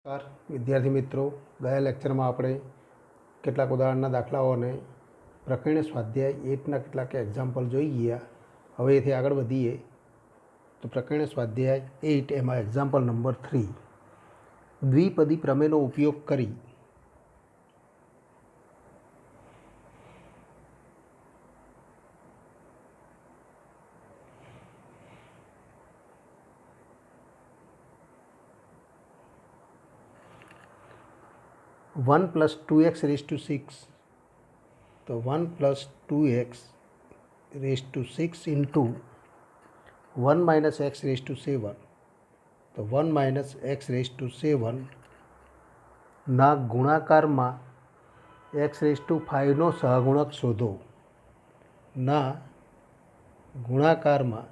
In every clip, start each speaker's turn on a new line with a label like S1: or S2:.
S1: નમસ્કાર વિદ્યાર્થી મિત્રો, ગયા લેક્ચરમાં આપણે કેટલાક ઉદાહરણના દાખલાઓ અને પ્રકરણ સ્વાધ્યાય 8ના કેટલાક એક્ઝામ્પલ જોઈ ગયા. હવે એથી આગળ વધીએ તો પ્રકરણ સ્વાધ્યાય 8 એમાં એક્ઝામ્પલ નંબર 3, દ્વિપદી પ્રમેયનો ઉપયોગ કરી one plus two x raise to six, तो 1 + 2x raise to 6 into 1 - x raise to 7, तो 1 - x रेस टू 7 ना गुणाकार में x रेस टू 5 नो सहगुणक शोधो. ना गुणाकार में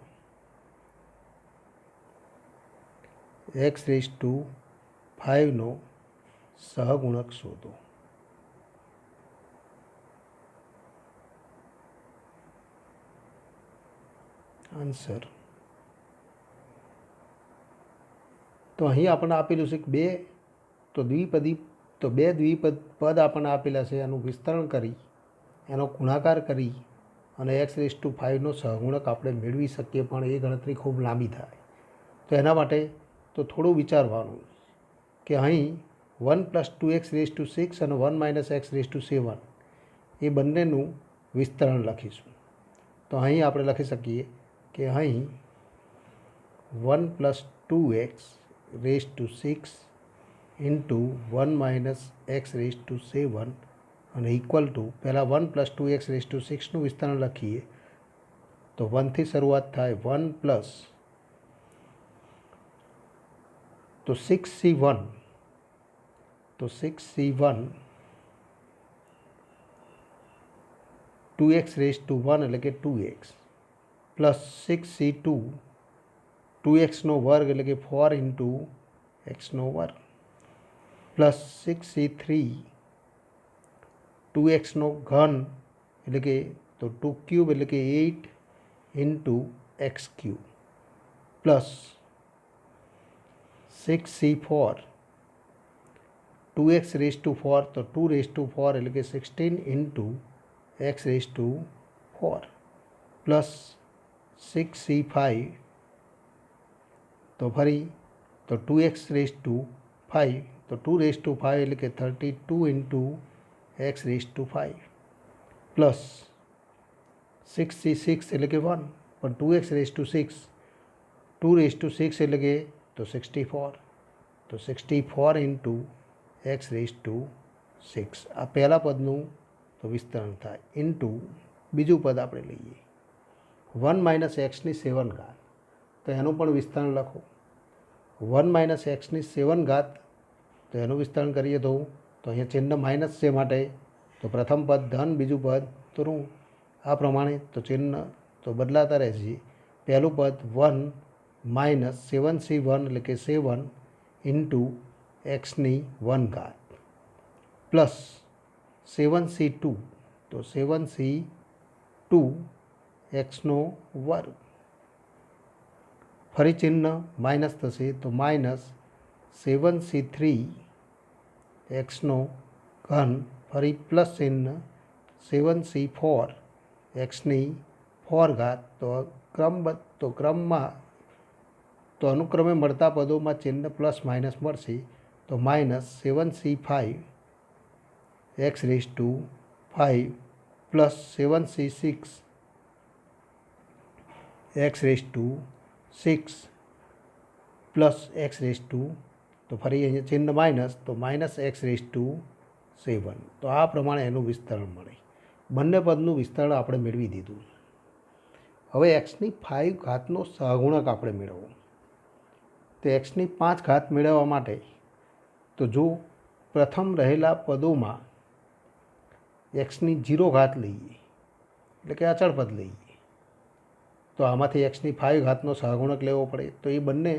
S1: x रेस टू 5 नो सहगुणक शोधो. आंसर तो अहीं आपने आपेलू है कि बे द्विपद पद आपने आपेला है, एनु विस्तरण करी एनो गुणाकार करी अने एक्स रेस टू 5 नो सहगुणक आपणे मेळवी शकीए, पण ए गणतरी खूब लांबी थाय. तो एना माटे तो थोड़ुं विचारवानुं कि अहीं 1 + 2x रेस टू 6 और 1 - x रेस टू 7 ये बंनेनुं विस्तरण लखीशुं. तो अहीं आपणे लखी सकीए कि अहीं 1 + 2x raise to 6 into 1 - x raise to 7 અને ઇક્વલ ટુ પહેલાં 1 + 2x રેસ ટુ 6નું વિસ્તરણ લખીએ. તો 1થી શરૂઆત થાય, 1 પ્લસ તો 6c1, तो 6c1 2x रेस टू 1 એટલે કે 2x પ્લસ 6c2 2xનો વર્ગ એટલે કે 4 ઇન્ટુ xનો વર્ગ પ્લસ 6c3 2xનો ઘન એટલે કે તો 2 ક્યુબ એટલે કે 8 into x cube plus 6c4 2x raise to 4 तो 2 रेस टू 4 એટલે કે 16 into x raise to 4 plus 6c5 तो फरी तो 2x रेस टू 5 तो 2 रेस टू 5 એટલે કે 32 into x raise to 5 plus 6c6 એટલે કે 1 પણ 2x raise to 6 2 raise to 6 એટલે કે તો 64 तो 64 ઇન્ટુ एक्स रेस टू 6 आ पहला पदनु तो विस्तरण था इंटू बीजू पद आप लीए 1 - x ની 7 घात, तो एनु पण विस्तरण लखो. 1 - x ની 7 घात तो एनु विस्तरण करिए तो अहीं चिन्ह माइनस से माटे तो प्रथम पद धन बीजू पद तो ऋण, आ प्रमाणे तो चिन्ह तो बदलाता रहेशे. पहलू पद 1 - 7c1 એટલે કે 7 इंटू एक्स नी 1 घात प्लस 7c2 तो 7c2 एक्स नो वर्ग, फरी चिन्ह माइनस थशे तो माइनस 7c3 एक्स नो घन, फरी प्लस चिन्ह 7c4 एक्स नी 4 घात. तो क्रम में तो अनुक्रमे मळता पदों में चिन्ह प्लस माइनस मळशे. तो minus 7c5 x raise to 5 plus 7c6 x raise to 6 plus x raise to तो फरी अहीं चिन्ह माइनस तो माइनस एक्स रेस टू 7. तो आ प्रमाणे एनुं विस्तरण मळे. बंने पदनुं विस्तरण आपणे मेळवी दीधुं. हवे एक्सनी 5 घातनो सहगुणक आपणे मेळवવો. तो एक्सनी 5 घात मेळववा माटे तो जो प्रथम रहेला पदों में एक्सनी 0 घात लीए એટલે કે अचल पद लीए तो आमांथी एक्सनी 5 घातनो सहगुणक लेवो पड़े. तो ये बंने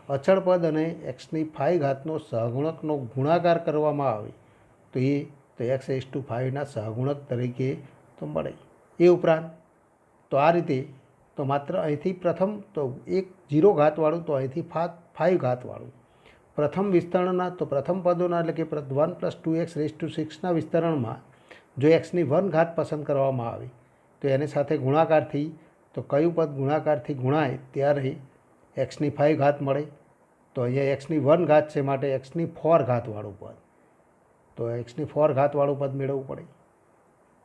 S1: अचल पद अने एक्सनी 5 घातनो सहगुणकनो गुणाकार करवामां आवे तो ये तो एक्स रेस टू 5 ना सहगुणक तरीके तो मळे. ए उपरांत तो आ रीते तो मात्र अहींथी प्रथम तो एक 0 घातवाळुं तो अहींथी 5 घातवाळुं પ્રથમ વિસ્તરણના તો પ્રથમ પદોના એટલે કે 1 + 2x⁻6ના વિસ્તરણમાં જો xની 1 ઘાત પસંદ કરવામાં આવે તો એને સાથે ગુણાકારથી, તો કયું પદ ગુણાકારથી ગુણાય ત્યારે xની 5 ઘાત મળે, તો અહીંયા xની 1 ઘાત છે માટે xની 4 ઘાતવાળું પદ, તો xની 4 ઘાતવાળું પદ મેળવવું પડે.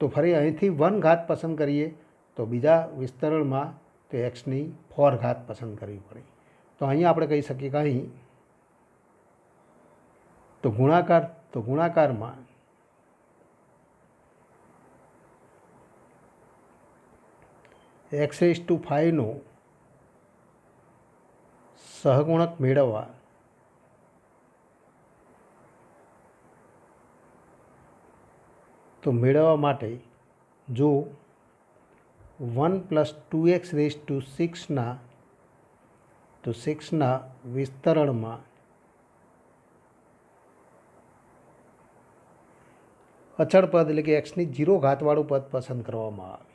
S1: તો ફરી અહીંથી 1 ઘાત પસંદ કરીએ તો બીજા વિસ્તરણમાં તો xની 4 ઘાત પસંદ કરવી પડે. તો અહીંયા આપણે કહી શકીએ કે અહીં તો ગુણાકારમાં x⁵ સહગુણક મેળવવા માટે જો 1 + 2x⁻6ના તો 6ના વિસ્તરણમાં અચળ પદ એટલે કે xની 0 ઘાતવાળું પદ પસંદ કરવામાં આવે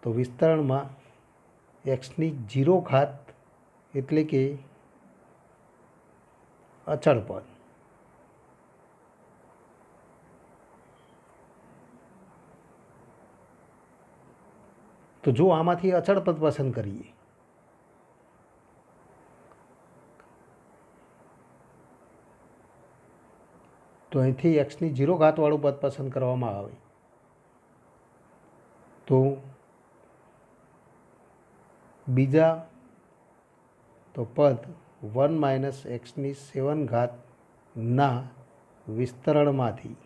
S1: તો વિસ્તરણમાં xની 0 ઘાત એટલે કે અચળ પદ, તો જો આમાંથી અચળ પદ પસંદ કરીએ તો અહીંથી xની 0 ઘાતવાળું પદ પસંદ કરવામાં આવે તો બીજા તો પદ 1 - xની 7 ઘાતના વિસ્તરણમાંથી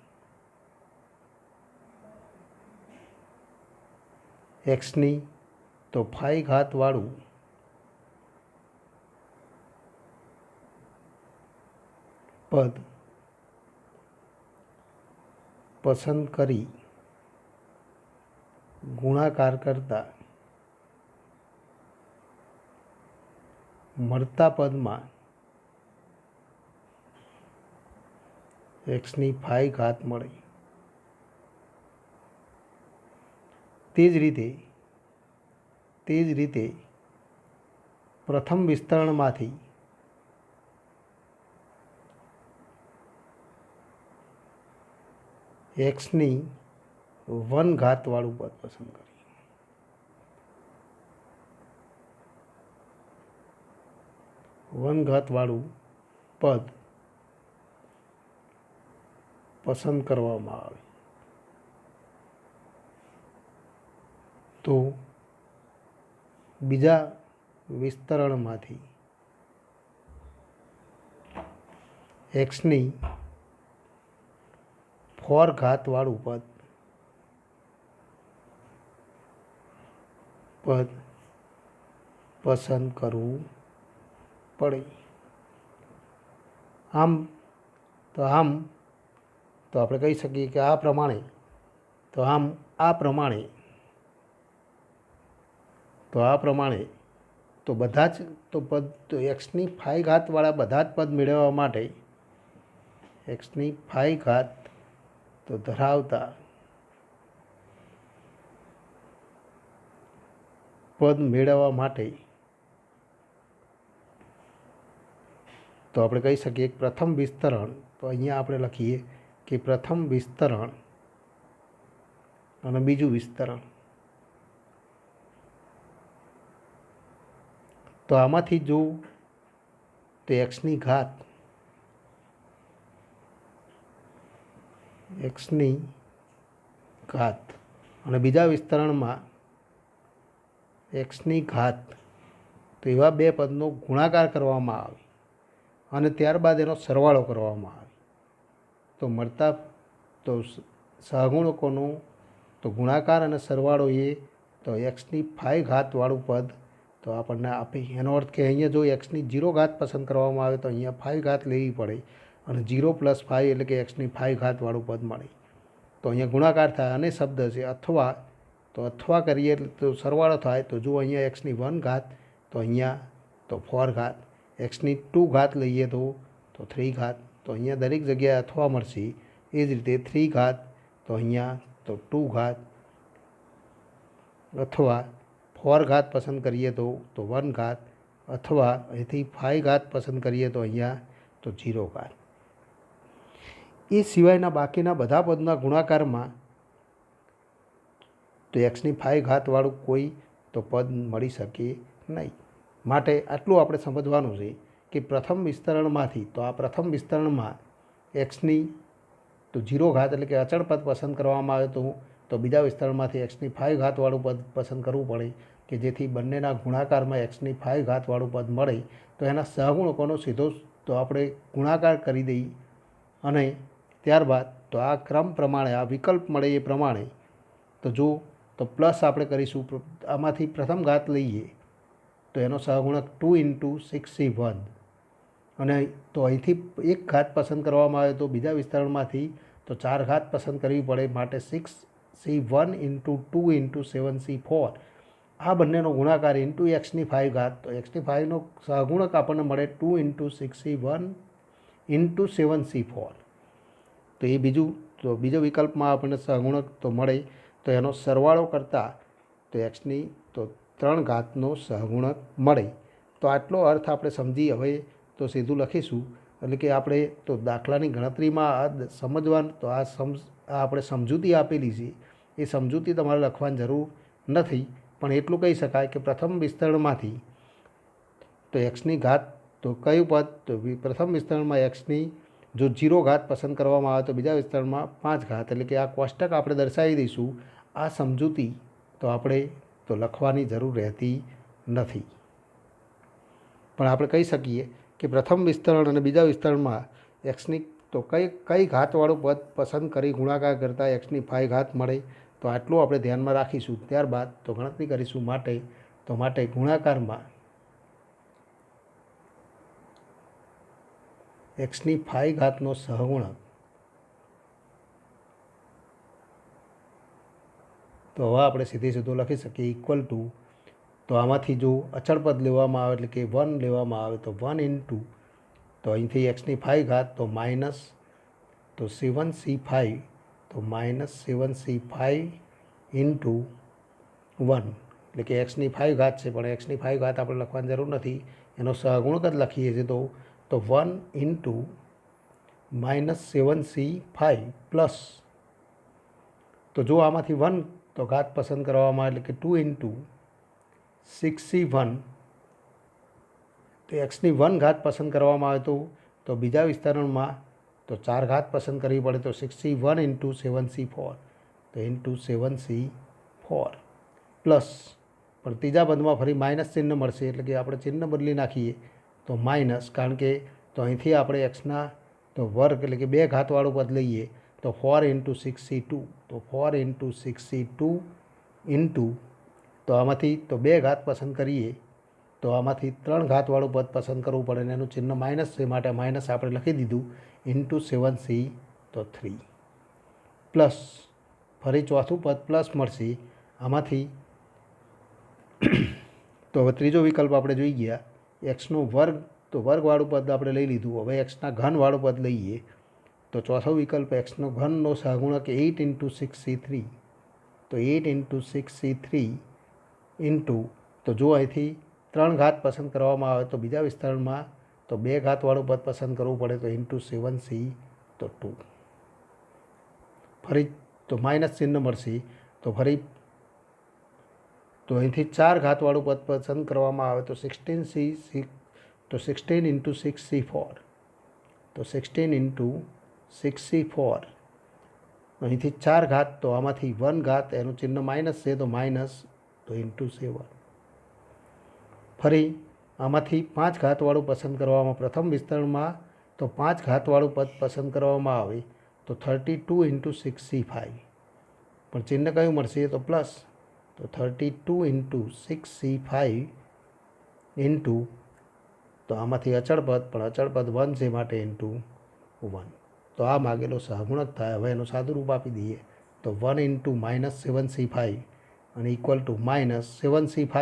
S1: xની તો 5 ઘાતવાળું પદ પસંદ કરી ગુણાકાર કરતા મળતા પદમાં xની 5 ઘાત મળે. તે જ રીતે પ્રથમ વિસ્તરણમાંથી xની 1 ઘાતવાળું પદ પસંદ કરીએ. 1 ઘાતવાળું પદ પસંદ કરવામાં આવે તો બીજા વિસ્તરણમાંથી xની 4 ઘાતવાળું પદ પસંદ કરવું પડે. આમ તો આપણે કહી શકીએ કે આ પ્રમાણે તો બધા જ પદ તો xની 5 ઘાતવાળા બધા જ પદ મેળવવા માટે xની 5 ઘાત તો ધરાવતા પદ મેળવવા માટે તો આપણે કહી શકીએ કે પ્રથમ વિસ્તરણ, તો અહીંયા આપણે લખીએ કે પ્રથમ વિસ્તરણ અને બીજું વિસ્તરણ, તો આમાંથી જો તો xની ઘાત અને બીજા વિસ્તરણમાં xની ઘાત, તો એવા બે પદનો ગુણાકાર કરવામાં આવે અને ત્યારબાદ એનો સરવાળો કરવામાં આવે તો મળતા તો સહગુણકોનો તો ગુણાકાર અને સરવાળો એ તો xની 5 ઘાતવાળું પદ તો આપણને આપે. એનો અર્થ કે અહીંયા જો xની 0 ઘાત પસંદ કરવામાં આવે તો અહીંયા 5 ઘાત લેવી પડે અને 0 + 5 એટલે કે xની 5 ઘાતવાળું પદ મળે. તો અહીંયા ગુણાકાર થાય અને શબ્દ છે અથવા કરીએ તો સરવાળો થાય. તો જો અહીંયા xની 1 ઘાત તો અહીંયા તો 4 ઘાત, xની 2 ઘાત લઈએ તો 3 ઘાત, તો અહીંયા દરેક જગ્યાએ અથવા મળશે. એ જ રીતે 3 ઘાત તો અહીંયા તો 2 ઘાત, અથવા 4 ઘાત પસંદ કરીએ તો 1 ઘાત, અથવા અહીંથી 5 ઘાત પસંદ કરીએ તો અહીંયા તો 0 ઘાત. એ સિવાયના બાકીના બધા પદના ગુણાકારમાં તો એક્સની 5 ઘાતવાળું કોઈ તો પદ મળી શકે નહીં. માટે આટલું આપણે સમજવાનું છે કે પ્રથમ વિસ્તરણમાંથી તો આ પ્રથમ વિસ્તરણમાં એક્સની તો 0 ઘાત એટલે કે અચળ પદ પસંદ કરવામાં આવે તો બીજા વિસ્તરણમાંથી એક્સની 5 ઘાતવાળું પદ પસંદ કરવું પડે કે જેથી બંનેના ગુણાકારમાં એક્સની 5 ઘાતવાળું પદ મળે. તો એના સહગુણકોનો સીધો તો આપણે ગુણાકાર કરી દઈએ અને ત્યારબાદ તો આ ક્રમ પ્રમાણે આ વિકલ્પ મળે એ પ્રમાણે તો જો તો પ્લસ આપણે કરીશું. આમાંથી પ્રથમ ઘાત લઈએ તો એનો સહગુણક 2 × 6c1 અને તો અહીંથી એક ઘાત પસંદ કરવામાં આવે તો બીજા વિસ્તરણમાંથી તો 4 ઘાત પસંદ કરવી પડે. માટે 6c1 × 2 × 7c4 આ બંનેનો ગુણાકાર ઇન્ટુ એક્સની 5 ઘાત. તો એક્સની 5નો સહગુણક આપણને મળે 2 × 6c1 × 7c4. તો એ બીજો વિકલ્પમાં આપણને સહગુણક તો મળે તો એનો સરવાળો કરતાં તો એક્સની તો 3 ઘાતનો સહગુણક મળે. તો આટલો અર્થ આપણે સમજી હવે તો સીધું લખીશું. એટલે કે આપણે તો દાખલાની ગણતરીમાં આ સમજવાનું તો આ આપણે સમજૂતી આપેલી છે એ સમજૂતી તમારે લખવાની જરૂર નથી, પણ એટલું કહી શકાય કે પ્રથમ વિસ્તરણમાંથી તો એક્સની ઘાત તો કયું પદ તો પ્રથમ વિસ્તરણમાં એક્સની જો 0 ઘાત પસંદ કરવામાં આવે તો બીજા વિસ્તરણમાં 5 ઘાત. એટલે કે આ કોષ્ટક આપણે દર્શાવી દઈશું. આ સમજૂતી તો આપણે તો લખવાની જરૂર રહેતી નથી, પણ આપણે કહી શકીએ કે પ્રથમ વિસ્તરણ અને બીજા વિસ્તરણમાં એક્સની તો કઈ ઘાતવાળું પદ પસંદ કરી ગુણાકાર કરતાં એક્સની 5 ઘાત મળે. તો આટલું આપણે ધ્યાનમાં રાખીશું. ત્યારબાદ તો ગણતરી કરીશું. માટે ગુણાકારમાં એક્સની 5 ઘાતનો સહગુણક તો હવે આપણે સીધું લખી શકીએ ઇક્વલ ટુ તો આમાંથી જો અચળ પદ લેવામાં આવે એટલે કે 1 લેવામાં આવે તો 1 × તો અહીંથી એક્સની 5 ઘાત તો માઇનસ તો 7c5 તો -7c5 × 1 એટલે કે એક્સની 5 ઘાત છે, પણ એક્સની 5 ઘાત આપણે લખવાની જરૂર નથી, એનો સહગુણક જ લખીએ છીએ. તો 1 × -7c5 પ્લસ તો જો આમાંથી 1 તો ઘાત પસંદ કરવામાં એટલે કે 2 × 6c1 તો એક્સની 1 ઘાત પસંદ કરવામાં આવે તો બીજા વિસ્તરણમાં તો 4 ઘાત પસંદ કરવી પડે તો 6c1 × 7c4 તો × 7c4 પ્લસ પણ ત્રીજા પદમાં ફરી માઇનસ ચિહ્ન મળશે એટલે કે આપણે ચિહ્ન બદલી નાખીએ તો માઇનસ, કારણ કે તો અહીંથી આપણે એક્સના તો વર્ગ એટલે કે 2 ઘાતવાળું પદ લઈએ તો 4 × 6c2 તો 4 × 6c2 તો આમાંથી તો 2 ઘાત પસંદ કરીએ તો આમાંથી 3 ઘાતવાળું પદ પસંદ કરવું પડે ને એનું ચિહ્ન માઇનસ છે, માટે માઇનસ આપણે લખી દીધું × 7c તો 3 પ્લસ ફરી ચોથું પદ પ્લસ મળશે. આમાંથી તો હવે ત્રીજો વિકલ્પ આપણે જોઈ ગયા એક્સનો વર્ગ તો વર્ગવાળું પદ આપણે લઈ લીધું. હવે એક્સના ઘનવાળું પદ લઈએ તો ચોથો વિકલ્પ એક્સનો ઘનનો સહગુણક 8 × 6c3 તો 8 × 6c3 તો જો અહીંથી 3 ઘાત પસંદ કરવામાં આવે તો બીજા વિસ્તરણમાં તો 2 ઘાતવાળું પદ પસંદ કરવું પડે તો × 7c તો 2 ફરી તો માઇનસ ચિહ્ન મળશે તો ફરી તો અહીંથી 4 ઘાતવાળું પદ પસંદ કરવામાં આવે તો 16 × 6c4 તો 16 × 6c4 અહીંથી 4 ઘાત તો આમાંથી 1 ઘાત એનું ચિહ્ન માઇનસ છે તો માઇનસ તો × 7 ફરી આમાંથી 5 ઘાતવાળું પસંદ કરવામાં પ્રથમ વિસ્તરણમાં તો 5 ઘાતવાળું પદ પસંદ કરવામાં આવે તો 32 × 6c5 પણ ચિહ્ન કયું મળશે તો પ્લસ તો 32 × 6c5 તો આમાંથી અચળ પદ પણ અચળ પદ 1 છે માટે × 1 તો આ માગેલો સહગુણક થાય. હવે એનું સાદું રૂપ આપી દઈએ તો 1 × -7c5 અને ઇક્વલ ટુ -7c5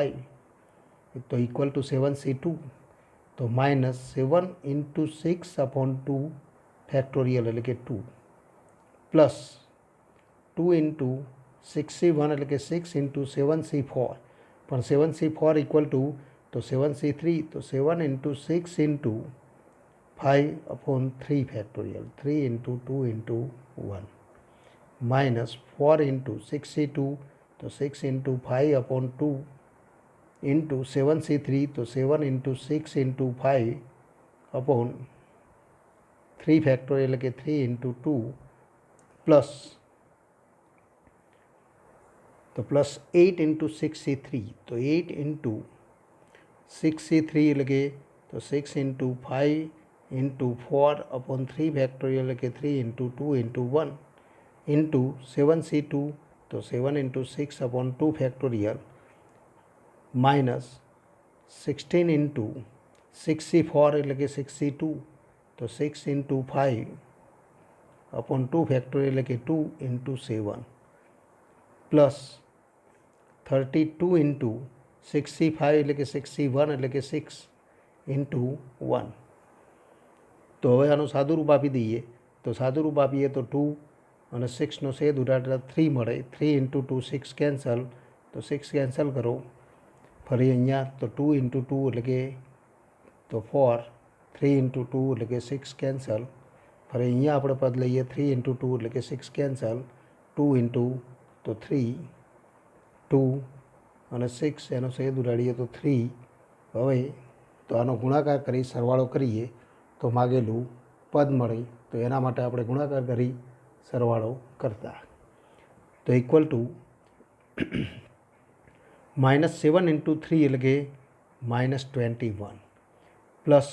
S1: તો ઇક્વલ ટુ 7c2 તો -7 × 6/2 ફેક્ટોરિયલ એટલે કે 2 પ્લસ 2 × 6c1 એટલે કે 6 × 7c4 પણ 7c4 ઇક્વલ ટુ તો 7c3 તો 7 × 6 5/3 ફેક્ટોરિયલ 3 × 2 × 1 માઇનસ 4 × 6c2 તો 6 × 5/2 into 7c3 तो 7 into 6 into 5/3 ફેક્ટોરિયલ એટલે કે 3 into 2 પ્લસ તો પ્લસ 8 into 6c3 તો 8 into 6c3 એટલે કે તો 6 into 5 into 4/3 ફેક્ટોરિયલ એટલે કે 3 into 2 into 1 into 7c2 તો 7 into 6/2 factorial minus 16 into 6c4 એટલે કે 6c2 તો 6 into 5/2 ફેક્ટોરિયલ એટલે કે 2 into 7 પ્લસ 32 into 6c5 એટલે કે 6c1 એટલે કે 6 into 1 તો હવે આનું સાદું રૂપ આપી દઈએ તો સાદું રૂપ આપીએ તો 2 અને 6નો છેદ ઉડાડતા 3 મળે 3 into 2 6 કેન્સલ તો 6 કેન્સલ કરો ફરી અહીંયા તો 2 into 2 એટલે કે તો 4 3 into 2 એટલે કે 6 કેન્સલ ફરી અહીંયા આપણે પદ લઈએ 3 into 2 એટલે કે 6 કેન્સલ 2 into તો 3 2 અને 6 એનો છેદ ઉડાડીએ તો 3 હવે તો આનો ગુણાકાર કરી સરવાળો કરીએ તો માગેલું પદ મળે તો એના માટે આપણે ગુણાકાર કરી સરવાળો કરતા તો ઇક્વલ ટુ -7 into 3 એટલે કે -21 પ્લસ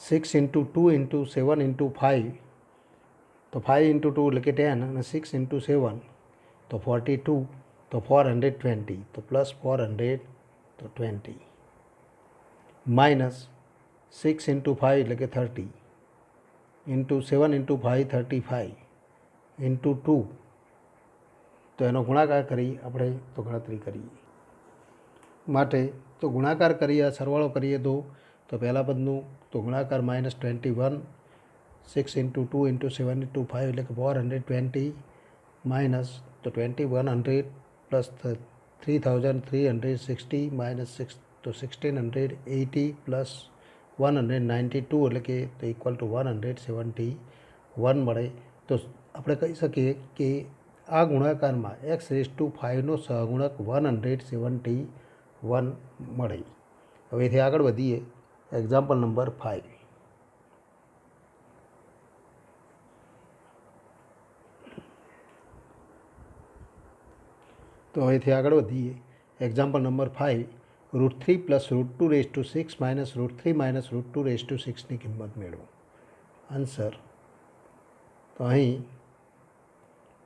S1: 6 into 2 into 7 into 5 તો 5 into 2 એટલે કે 10 અને 6 into 7 તો 42 તો 420 તો પ્લસ 420 માઇનસ 6 into 5 એટલે કે 30 into 7 into 5 35 into 2 તો એનો ગુણાકાર કરી આપણે તો ગણતરી કરીએ માટે તો ગુણાકાર કરીએ સરવાળો કરીએ તો પહેલા પદનું તો ગુણાકાર -21 6 into 2 into 7 into 5 એટલે કે 420 માઇનસ તો 2100 પ્લસ 3360 માઇનસ 6 તો 1680 પ્લસ 192 એટલે કે તો ઇક્વલ ટુ 171 મળે તો આપણે કહી શકીએ કે આ ગુણાકારમાં x⁵નો સહગુણક 171 મળે હવેથી આગળ વધીએ એક્ઝામ્પલ નંબર 5 તો હવેથી આગળ વધીએ એક્ઝામ્પલ નંબર 5 √3 + √2⁶ માઇનસ √3 માઇનસ √2⁶ની કિંમત મેળવો આન્સર તો અહીં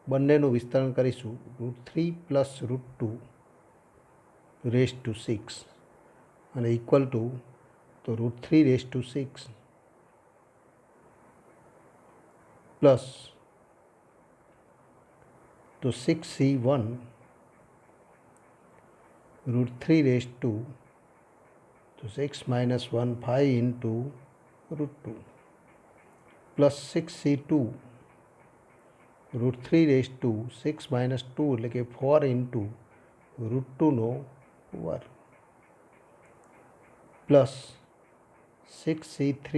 S1: બંનેનું વિસ્તરણ કરીશું √3 + √2⁶ અને ઇક્વલ ટુ તો √3⁶ પ્લસ તો 6c1 √3 તો 6 - 1 5 into √2 પ્લસ 6c2 √3 6 - 2 એટલે કે 4 into √2 વર્ગ પ્લસ 6c3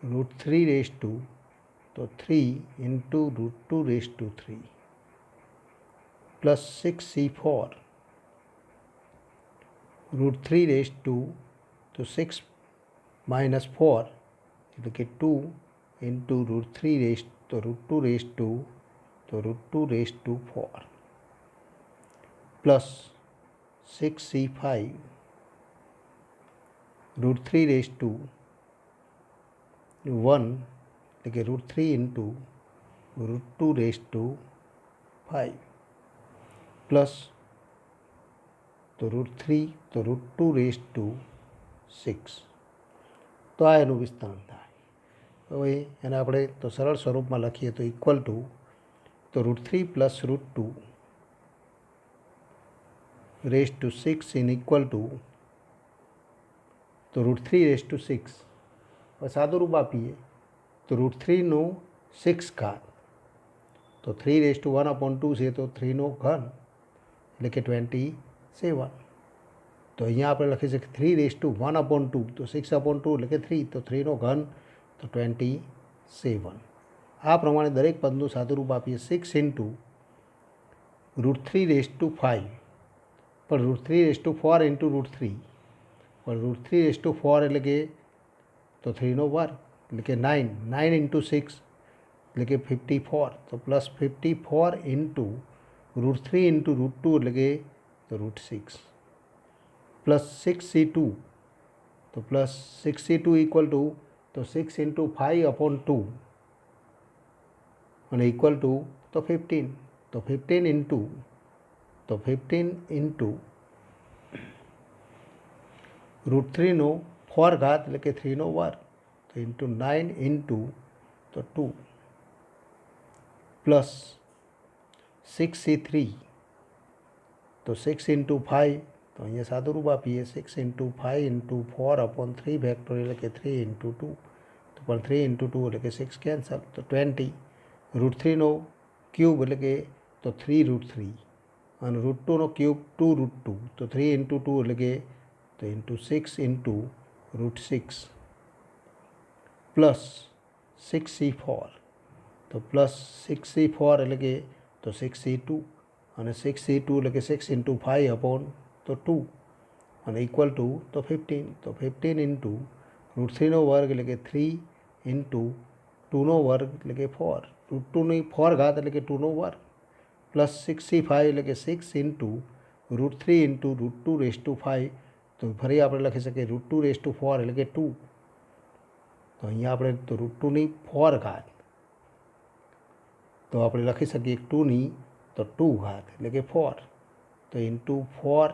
S1: √3 તો 3 into √2⁵ પ્લસ 6c4 √3 તો 6 - 4 એટલે કે 2 into √3 તો √2⁴ પ્લસ 6c5 √3 1 એટલે કે √3 into √2⁵ પ્લસ તો √3 તો √2⁶ તો આ એનું વિસ્તરણ થાય હવે એને આપણે તો સરળ સ્વરૂપમાં લખીએ તો ઇક્વલ ટુ તો √3 + √2⁶ ઇન ઇક્વલ ટુ તો √3⁶ હવે સાદું રૂપ આપીએ તો √3નો 6 ઘાત તો 3⁴ છે તો 3નો ઘન એટલે કે 27 તો અહીંયા આપણે લખી શકીએ 3^1/2 તો 6/2 એટલે કે 3 તો 3નો ઘન તો 27. આ પ્રમાણે દરેક પદનું સાદુરૂપ આપીએ 6 × √3^5 પણ √3^4 × √3 પણ √3^4 એટલે કે તો 3નો વર્ગ એટલે કે 9 × 6 એટલે કે 54 તો +54 × √3 × √2 એટલે કે તો √6 +6c2 તો +6c2 તો 6 × 5/2 અને ઇક્વલ ટુ તો 15 તો 15 × √3નો 4 ઘાત એટલે કે 3નો વર્ગ તો ઇન્ટુ 9 × તો 2 +6c3 તો 6 × 5 તો અહીંયા સાદુરૂપ આપીએ 6 × 5 × 4/3 ફેક્ટોરિયલ એટલે કે 3 × 2 તો પણ 3 × 2 એટલે કે 6 કેન્સલ તો 20 √3નો ક્યુબ એટલે કે તો 3√3 અને √2નો ક્યુબ 2√2 તો 3 × 2 એટલે કે તો ઇન્ટુ 6 × √6 +6c4 તો +6c4 એટલે કે તો 6c2 અને 6c2 એટલે કે 6 × 5/2 અને ઇક્વલ ટુ તો 15 તો 15 × √3નો વર્ગ એટલે કે 3 × 2નો વર્ગ એટલે કે 4 √2ની 4 ઘાત એટલે કે 2નો વર્ગ +6c5 એટલે કે 6 × √3 × √2^5 તો ફરી આપણે લખી શકીએ √2^4 એટલે કે 2 તો અહીંયા આપણે તો √2ની 4 ઘાત તો આપણે લખી શકીએ 2ની તો 2 ઘાત એટલે કે 4 તો ઇન્ટુ 4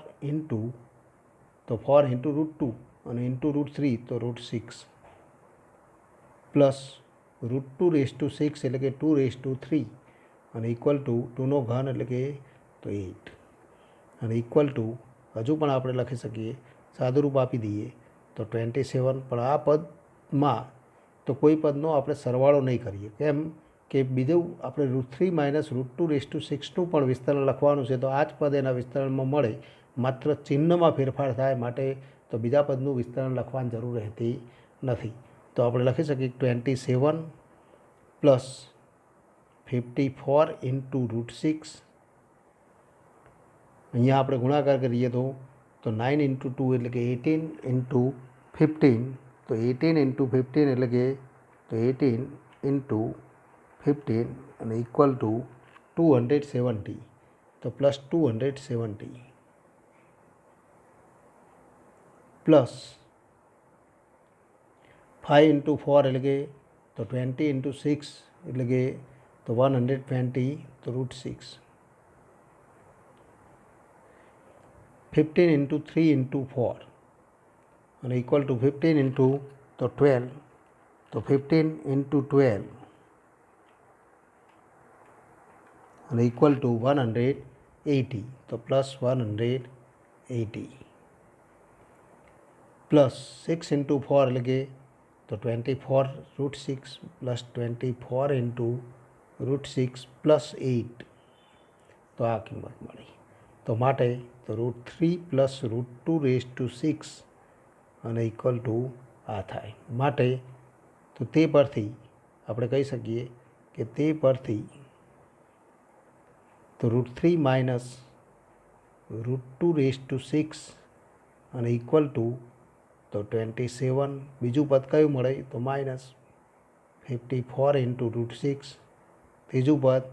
S1: તો 4 × √2 અને ઇન્ટુ √3 તો √6 +√2^6 એટલે કે 2^3 અને ઇક્વલ ટુ 2નો ઘન એટલે કે તો 8 અને ઇક્વલ ટુ હજુ પણ આપણે લખી શકીએ સાદુરૂપ આપી દઈએ તો 27 પણ આ પદમાં તો કોઈ પદનો આપણે સરવાળો નહીં કરીએ કેમ કે બીજું આપણે √3 - √2^6નું પણ વિસ્તરણ લખવાનું છે તો આ જ પદ એના વિસ્તરણમાં મળે માત્ર ચિહ્નમાં ફેરફાર થાય માટે તો બીજા પદનું વિસ્તરણ લખવાની જરૂર રહેતી નથી તો આપણે લખી શકીએ 27 +54 × √6 અહીંયા આપણે ગુણાકાર કરીએ તો 9 × 2 એટલે કે 18 × 15 તો 18 × 15 એટલે કે તો 18 × 15 અને ઇક્વલ ટુ 270 તો +270 પ્લસ 5 × 4 એટલે કે તો 20 × 6 એટલે કે તો 120 તો √6 15 × 3 × 4 અને ઇક્વલ ટુ 15 × તો 12 તો 15 × 12 અને ઇક્વલ ટુ 180 તો +180 પ્લસ 6 × 4 એટલે કે તો 24 √6 +24 × √6 +8 તો આ કિંમત મળી તો માટે તો √3 + √2^6 અને ઇક્વલ ટુ આ થાય માટે તો તે પરથી આપણે કહી શકીએ કે તે પરથી તો √3 - √2^6 અને ઇક્વલ ટુ તો 27 બીજું પદ કયું મળે તો -54 × √6 ત્રીજું પદ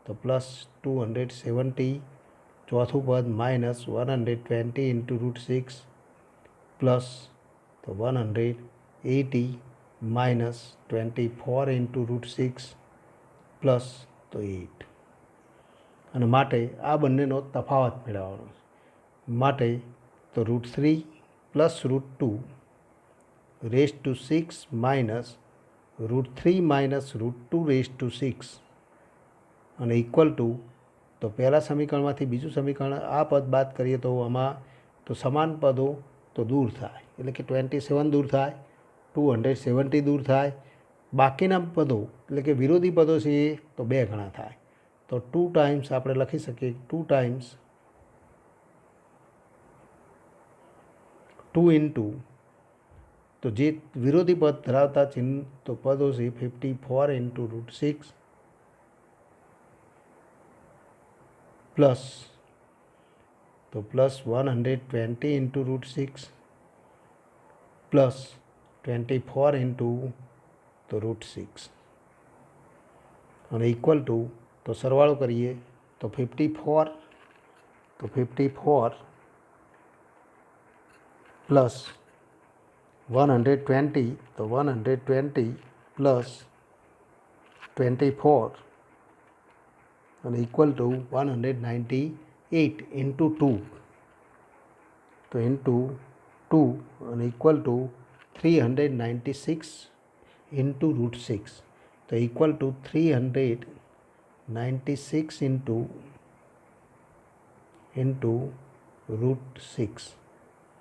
S1: તો +270 ચોથું પદ -120 × √6 પ્લસ તો 180 -24 × √6 પ્લસ તો 8 અને માટે આ બંનેનો તફાવત મેળવવાનો માટે તો √3 + √2^6 માઇનસ √3 - √2^6 અને ઇક્વલ ટુ તો પહેલાં સમીકરણમાંથી બીજું સમીકરણ આ પદ બાદ કરીએ તો આમાં તો સમાન પદો તો દૂર થાય એટલે કે 27 દૂર થાય 270 દૂર થાય બાકીના પદો એટલે કે વિરોધી પદો છે એ તો 2 ગણા થાય તો 2 ટાઈમ્સ આપણે લખી શકીએ 2 ટાઈમ્સ 2 ઇન્ટુ તો જે વિરોધી પદ ધરાવતા ચિહ્ન તો પદો છે 54 ઇન્ટુ √6 પ્લસ તો પ્લસ 120 ઇન્ટુ √6 પ્લસ 24 ઇન્ટુ તો √6 અને ઇક્વલ ટુ તો સરવાળો કરીએ તો 54 પ્લસ 120 તો 120 પ્લસ 24 અને ઇક્વલ ટુ 198 ઇન્ટુ 2 તો ઇન્ટુ 2 અને ઇક્વલ ટુ 396 ઇન્ટુ √6 તો ઇક્વલ ટુ 396 ઇન્ટુ √6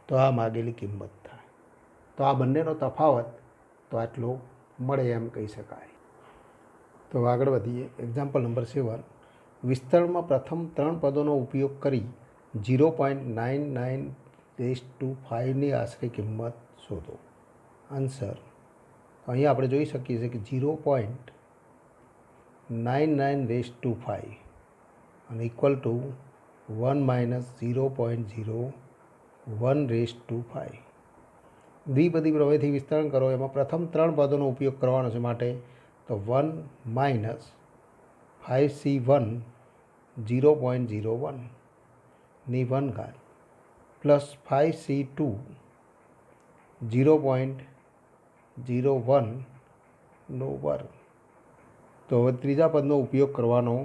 S1: તો આ માગેલી કિંમત થાય. તો આ બંનેનો તફાવત તો આટલો મળે એમ કહી શકાય. તો આગળ વધીએ. Example number 7. વિસ્તરણમાં પ્રથમ 3 પદોનો ઉપયોગ કરી 0.99/5ની આશરે કિંમત શોધો. આન્સર અહીંયા આપણે જોઈ શકીએ છીએ કે 0.99/5 અને ઇક્વલ ટુ 1 - 0.01/5. દ્વિપદી પ્રમેયથી વિસ્તરણ કરો. એમાં પ્રથમ 3 પદોનો ઉપયોગ કરવાનો છે માટે તો 1 - 5c1 0.01 ની 1 ઘાત પ્લસ 5c2 0.01 નો વર્ગ. તો હવે ત્રીજા પદનો ઉપયોગ કરવાનો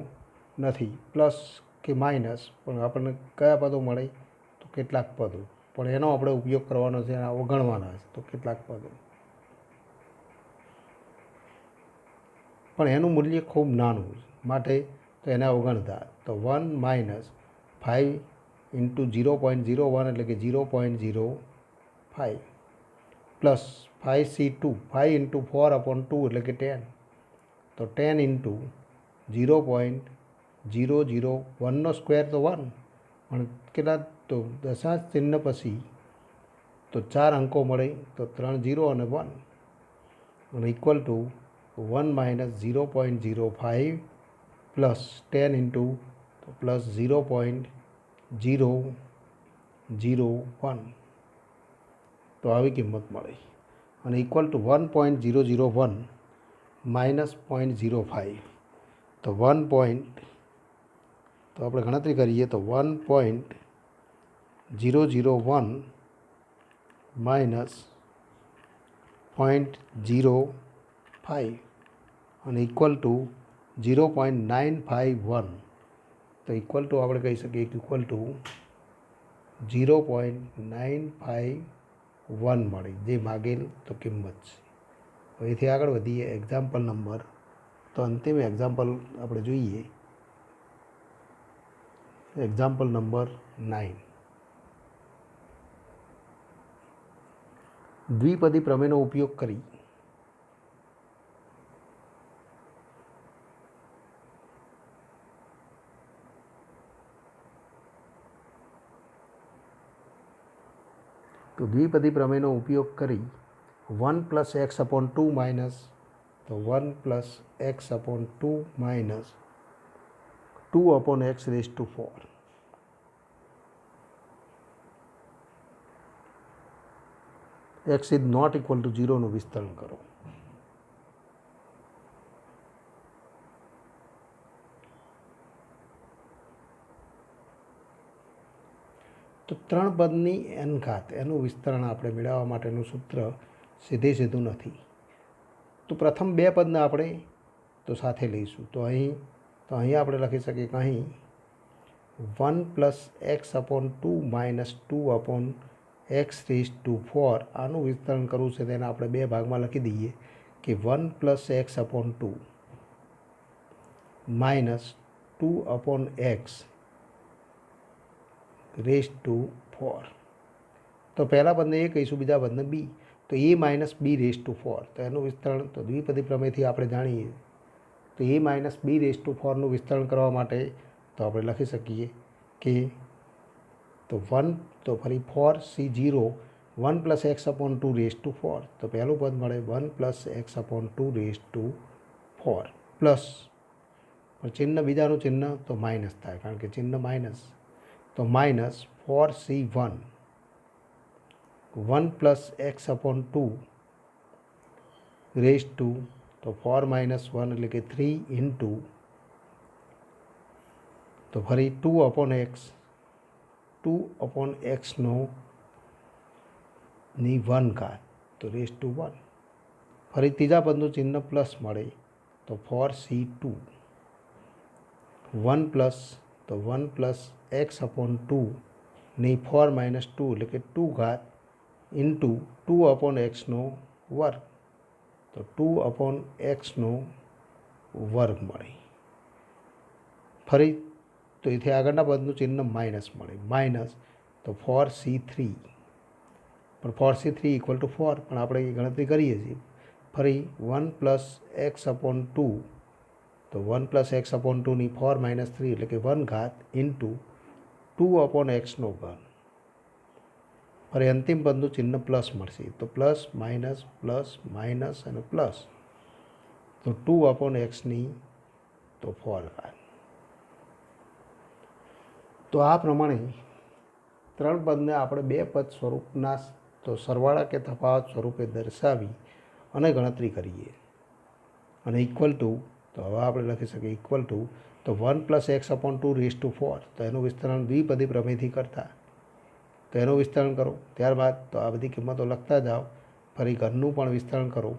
S1: નથી, પ્લસ કે માઇનસ, પણ આપણને કયા પદો મળે તો કેટલાક પદો, પણ એનો આપણે ઉપયોગ કરવાનો છે, અવગણવાના છે. તો કેટલાક પદો, પણ એનું મૂલ્ય ખૂબ નાનું માટે તો એને અવગણતા. તો 1 - 5 ઇન્ટુ 0.01 એટલે કે 0.05 પ્લસ 5c2 5 ઇન્ટુ 4/2 એટલે કે 10. તો 10 ઇન્ટુ 0.001નો સ્ક્વેર તો 1, પણ કેટલા તો દશાંશ ચિહ્ન પછી તો 4 અંકો મળે તો 3 0 અને 1 અને equal to 1 - 0.05 plus 10 into plus 0.001 તો આવી કિંમત મળે અને ઇક્વલ ટુ 1.001 માઇનસ 0.05 તો 1. તો આપણે ગણતરી કરીએ તો 1.001 માઇનસ 0.05 અને ઇક્વલ ટુ 0.951 તો ઇક્વલ ટુ આપણે કહી શકીએ કે ઇક્વલ ટુ 0.951 મળે, જે માગેલ તો કિંમત છે. અહીંથી આગળ વધીએ. એક્ઝામ્પલ નંબર તો અંતિમ એક્ઝામ્પલ આપણે જોઈએ. Example number 9. દ્વિપદી પ્રમેયનો ઉપયોગ કરી તો દ્વિપદી પ્રમેયનો ઉપયોગ કરી 1 + x/2 માઇનસ તો 1 + x/2 minus 2/x⁴ x is not equal to 0નું વિસ્તરણ કરો. તો 3 પદની n ઘાત એનું વિસ્તરણ આપણે મેળવવા માટેનું સૂત્ર સીધું નથી. તો પ્રથમ 2 પદને આપણે તો સાથે લઈશું. તો અહીં આપણે લખી શકીએ કે અહીં 1 + x/2 માઇનસ 2/x⁴ આનું વિસ્તરણ કરવું છે. તેને આપણે 2 ભાગમાં લખી દઈએ કે 1 + x/2 માઇનસ 2/x⁴. તો પહેલા પદને a કહીશું, બીજા પદને b. તો a - b⁴. તો એનું વિસ્તરણ તો દ્વિપદી પ્રમેયથી આપણે જાણીએ તો a - b⁴નું વિસ્તરણ કરવા માટે તો આપણે લખી શકીએ કે તો 1 તો ફરી 4c0 1 + x/2^4 તો પહેલું પદ મળે 1 + x/2^4 પ્લસ પણ ચિહ્ન બીજાનું ચિહ્ન તો માઇનસ થાય કારણ કે ચિહ્ન માઇનસ તો માઇનસ 4c1 1 + x/2 તો 4 - 1 એટલે કે 3 ઇન્ટુ તો ફરી 2/x ની 1 ઘાત તો (1) ફરી ત્રીજા પદનું ચિહ્ન પ્લસ મળે તો 4c2 1 + x/2 ની 4 - 2 એટલે કે 2 ઘાત ઇન્ટુ 2/x વર્ગ તો 2/x વર્ગ મળે. ફરી તો એથી આગળના પદનું ચિહ્ન માઇનસ મળે માઇનસ તો 4c3 પણ 4c3 = 4 પણ આપણે એ ગણતરી કરીએ છીએ. ફરી 1 + x/2 તો 1 + x/2 ની 4 - 3 એટલે કે 1 ઘાત ઇન્ટુ 2/x ઘન. ફરી અંતિમ પદનું ચિહ્ન પ્લસ મળશે તો પ્લસ માઇનસ અને પ્લસ તો 2/x ની તો 4 ઘાત. તો આ પ્રમાણે ત્રણ પદને આપણે બે પદ સ્વરૂપના તો સરવાળા કે તફાવત સ્વરૂપે દર્શાવી અને ગણતરી કરીએ અને ઇક્વલ ટુ તો હવે આપણે લખી શકીએ ઇક્વલ ટુ તો 1 + x/2^4 તો એનું વિસ્તરણ દ્વિપદી પ્રમેયથી કરતા તો એનું વિસ્તરણ કરો. ત્યારબાદ તો આ બધી કિંમતો લખતા જાઓ. ફરી ઘરનું પણ વિસ્તરણ કરો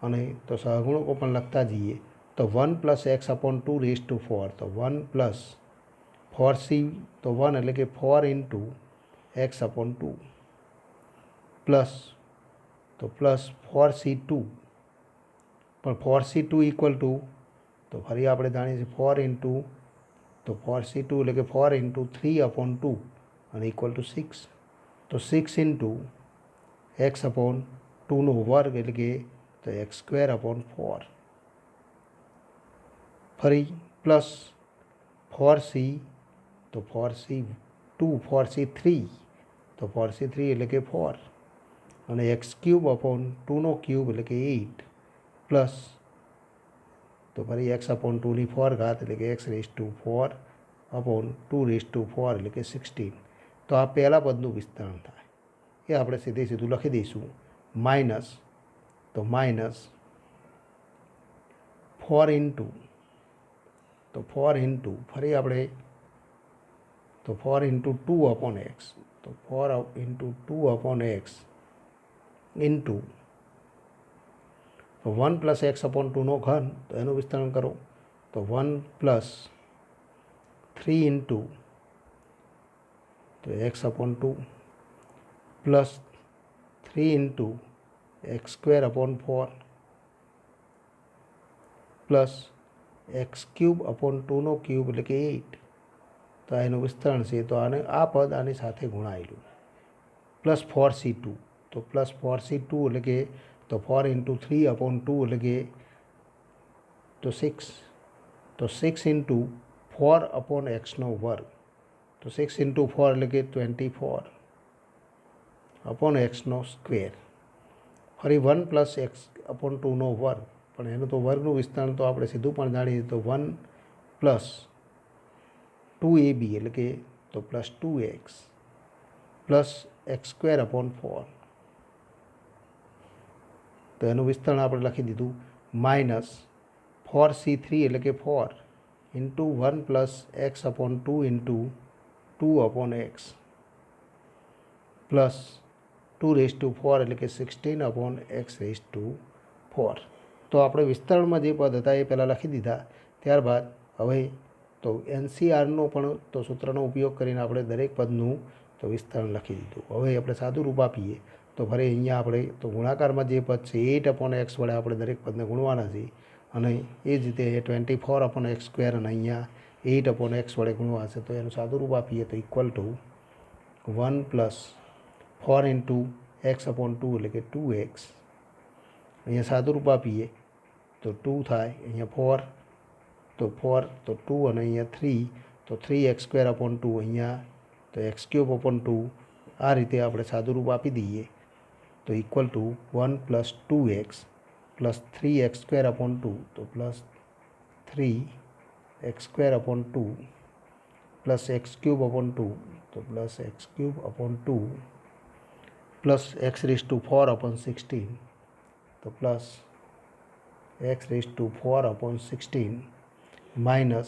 S1: અને તો સહગુણકો પણ લખતા જઈએ તો 1 + x/2^4 તો 1 + 4c તો 1 એટલે કે 4 ઇન્ટુ x/2 પ્લસ તો પ્લસ 4c2 પણ 4c2 ઇક્વલ ટુ તો ફરી આપણે જાણીએ છીએ 4 ઇન્ટુ તો 4c2 એટલે કે 4 ઇન્ટુ 3/2 અને ઇક્વલ ટુ 6 તો 6 ઇન્ટુ x/2 વર્ગ એટલે કે તો x²/4 ફરી પ્લસ 4c તો 4c2 4c3 તો 4c3 એટલે કે 4 અને x³/2 એટલે કે 8 પ્લસ તો ફરી x/2 ની 4 ઘાત એટલે કે x⁴/2⁴ એટલે કે 16. તો આ પહેલા પદનું વિસ્તરણ થાય એ આપણે સીધું લખી દઈશું માઇનસ તો માઇનસ 4 ઇન્ટુ તો 4 ઇન્ટુ ફરી આપણે તો 4 ઇન્ટુ 2/x તો 4 ઇન્ટુ 2/x ઇન્ટુ તો 1 + x/2 ઘન તો એનું વિસ્તરણ કરો તો 1 + 3 ઇન્ટુ તો x/2 plus 3 into x²/4 plus x³/2³ એટલે કે 8 તો એનું વિસ્તરણ છે તો આને આ પદ આની સાથે ગુણાયેલું પ્લસ 4c2 તો પ્લસ 4c2 એટલે કે તો 4 ઇન્ટુ 3/2 એટલે કે તો 6 તો 6 ઇન્ટુ 4/x વર્ગ તો 6 ઇન્ટુ 4 એટલે કે 24/x². ફરી 1 + x/2 વર્ગ પણ એનું તો વર્ગનું વિસ્તરણ તો આપણે સીધું પણ જાણીએ તો 1 + 2ab એટલે કે તો પ્લસ 2x પ્લસ x²/4 તો એનું વિસ્તરણ આપણે લખી દીધું માઇનસ 4c3 એટલે કે 4 into 1 + x/2 into 2/x plus 2⁴ એટલે કે 16/x⁴. તો આપણે વિસ્તરણમાં જે પદ હતા એ પહેલાં લખી દીધા. ત્યારબાદ હવે તો NCRનો પણ તો સૂત્રનો ઉપયોગ કરીને આપણે દરેક પદનું તો વિસ્તરણ લખી દીધું. હવે આપણે સાદું રૂપ આપીએ તો ફરી અહીંયા આપણે તો ગુણાકારમાં જે પદ છે 8/x વડે આપણે દરેક પદને ગુણવાના છે અને એ જ રીતે 24/x² અને અહીંયા 8/x વડે ગુણવાશે તો એનું સાદું રૂપ આપીએ તો ઇક્વલ ટુ 1 + 4 ઇન્ટુ x/2 એટલે કે 2x અહીંયા સાદું રૂપ આપીએ તો 2 થાય અહીંયા 4 તો 2 અને અહીંયા 3 તો 3x²/2 અહીંયા તો x³/2 આ રીતે આપણે સાદું રૂપ આપી દઈએ तो equal to 1 + 2x + 3x² upon 2 तो plus 3x² upon 2 plus x³ upon 2 तो plus x³ upon 2 plus x⁴ upon 16 तो plus x⁴ upon 16 minus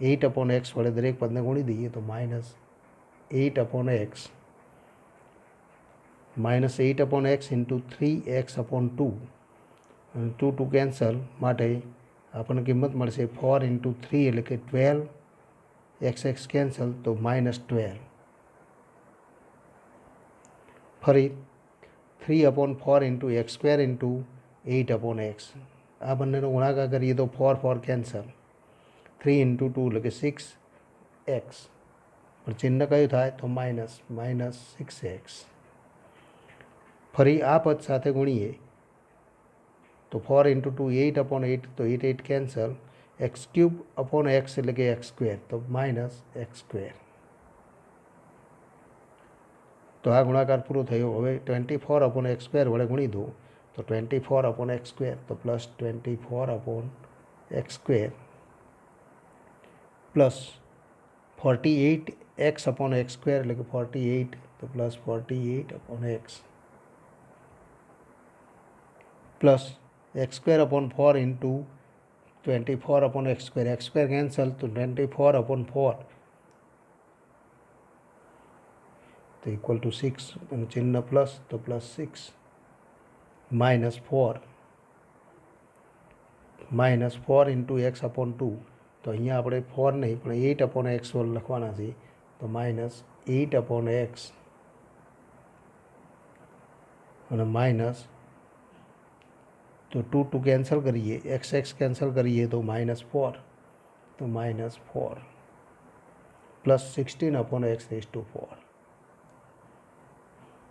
S1: 8 upon x वड़े दरेक पद ने गुणी दीए तो -8 upon x -8 upon x into 3x upon 2 2 2 cancel माटे आपने किंमत मळशे 4 × 3 એટલે કે 12 x कैंसल तो -12 फरी 3 upon 4 × x² into 8 upon x आ बंनेनो गुणाकार करिए तो 4 4 कैंसल 3 × 2 એટલે કે 6x પણ ચિહ્ન કયું થાય તો -6x ફરી આ પદ સાથે ગુણીએ તો 4 × 2 8 अपॉन 8 तो 8 8 कैंसल x³ अपॉन x એટલે કે x² तो -x²। तो आ गुणाकार पूरो थयो। हवे 24 अपॉन x² वडे गुणी दो तो 24 अपॉन x² तो plus 24 upon x² plus 48x upon x² એટલે કે 48 तो plus 48 upon x plus x² upon 4 into 24 upon x² cancel तो 24 अपॉन 4 तो इक्वल टू 6 चिन्ह प्लस तो +6 -4 इंटू x अपॉन 2 तो अहींया आपणे 4 नहीं पण 8 अपॉन x लखवाना छे तो -8 अपॉन x અને माइनस तो 2 2 कैंसल करिए x कैंसल करिए तो -4 तो -4 प्लस 16 अपॉन x⁴।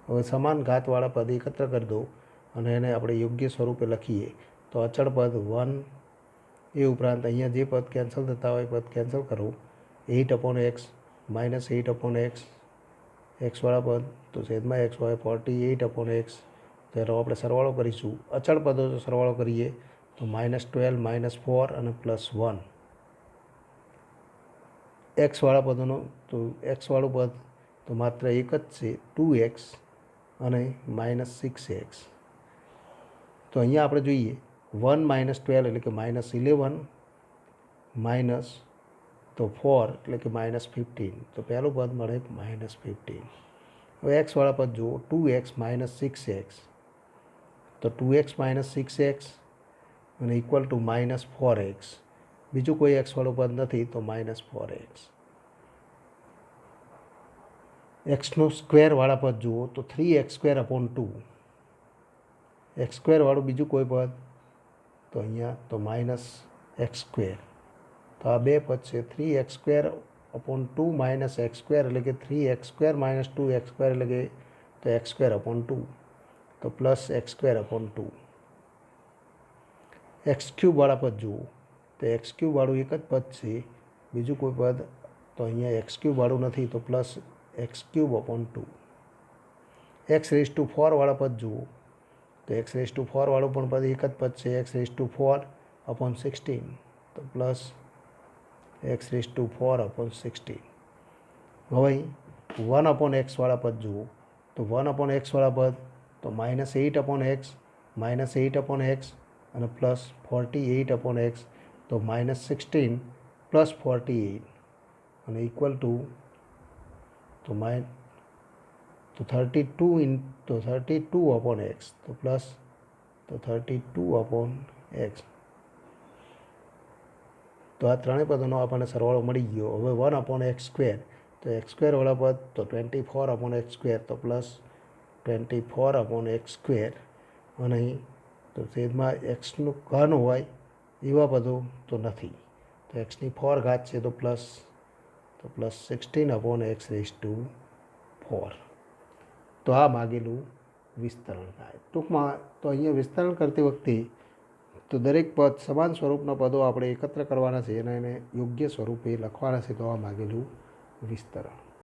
S1: હવે સમાન ઘાતવાળા પદ એકત્ર કરી દો અને એને આપણે યોગ્ય સ્વરૂપે લખીએ તો અચળ પદ 1 એ ઉપરાંત અહીંયા જે પદ કેન્સલ થતા હોય પદ કેન્સલ કરો 8 अपॉन x -8 अपॉन x एक्सवाળા પદ તો છેદમાં x હોય 48 अपॉन x તેનો આપણે સરવાળો કરીશું અચળ પદો જો સરવાળો કરીએ તો -12 -4 અને +1 एक्सवाળા પદોનો તો x વાળું પદ તો માત્ર એક જ છે 2x અને -6x તો અહીંયા આપણે જોઈએ 1 - 12 એટલે કે -11 માઇનસ તો 4 એટલે કે -15 તો પહેલું પદ મળે -15। હવે x વાળા પદ જુઓ 2x -6x તો 2x -6x અને ઇક્વલ ટુ -4x બીજું કોઈ x વાળું પદ નથી તો -4x। एक्सनो स्क्वेर वाला पद जुओ तो 3x² अपॉन 2 x² वालू बीजू कोई पद तो अहींया तो -x² तो आ बे पद है 3x² अपॉन 2 -x² એટલે કે 3x² - 2x² એટલે કે तो x² अपॉन 2 तो प्लस x² अपॉन 2। x³ वाला पद जुओ तो x³ वालू एक ज पद है बीजू कोई पद तो अहींया x³ वालू नहीं तो प्लस x³ अपॉन 2। x⁴ वाला पद जुओ तो x⁴ वालू पण पद एक ज पद है x⁴ अपॉन 16 तो प्लस x⁴ अपॉन 16। हवे 1 अपॉन x वाला पद जुओ तो 1 अपॉन x वाला पद तो -8 अपॉन x -8 अपॉन x और प्लस 48 अपॉन x तो -16 प्लस 48 और इक्वल टू तो 32 अपॉन x तो प्लस तो 32 अपॉन x तो आ त्रे पदों आपने सरवाळो मळी गयो। हवे 1 अपॉन x² तो x² वाला पद तो 24 अपॉन x² तो प्लस 24 अपॉन x² और तो छेद में x घन हो एवं पदों तो नहीं तो x की 4 घात है तो प्लस 16 अपॉन x⁴। तो आ मांगेलू विस्तरण थाय। टूंक में तो अहीं विस्तरण करती वखते तो दरेक पद समान स्वरूपना पदों आपणे एकत्र करवाना छे अने एने योग्य स्वरूपे लखवाना छे तो आ मांगेलू विस्तरण।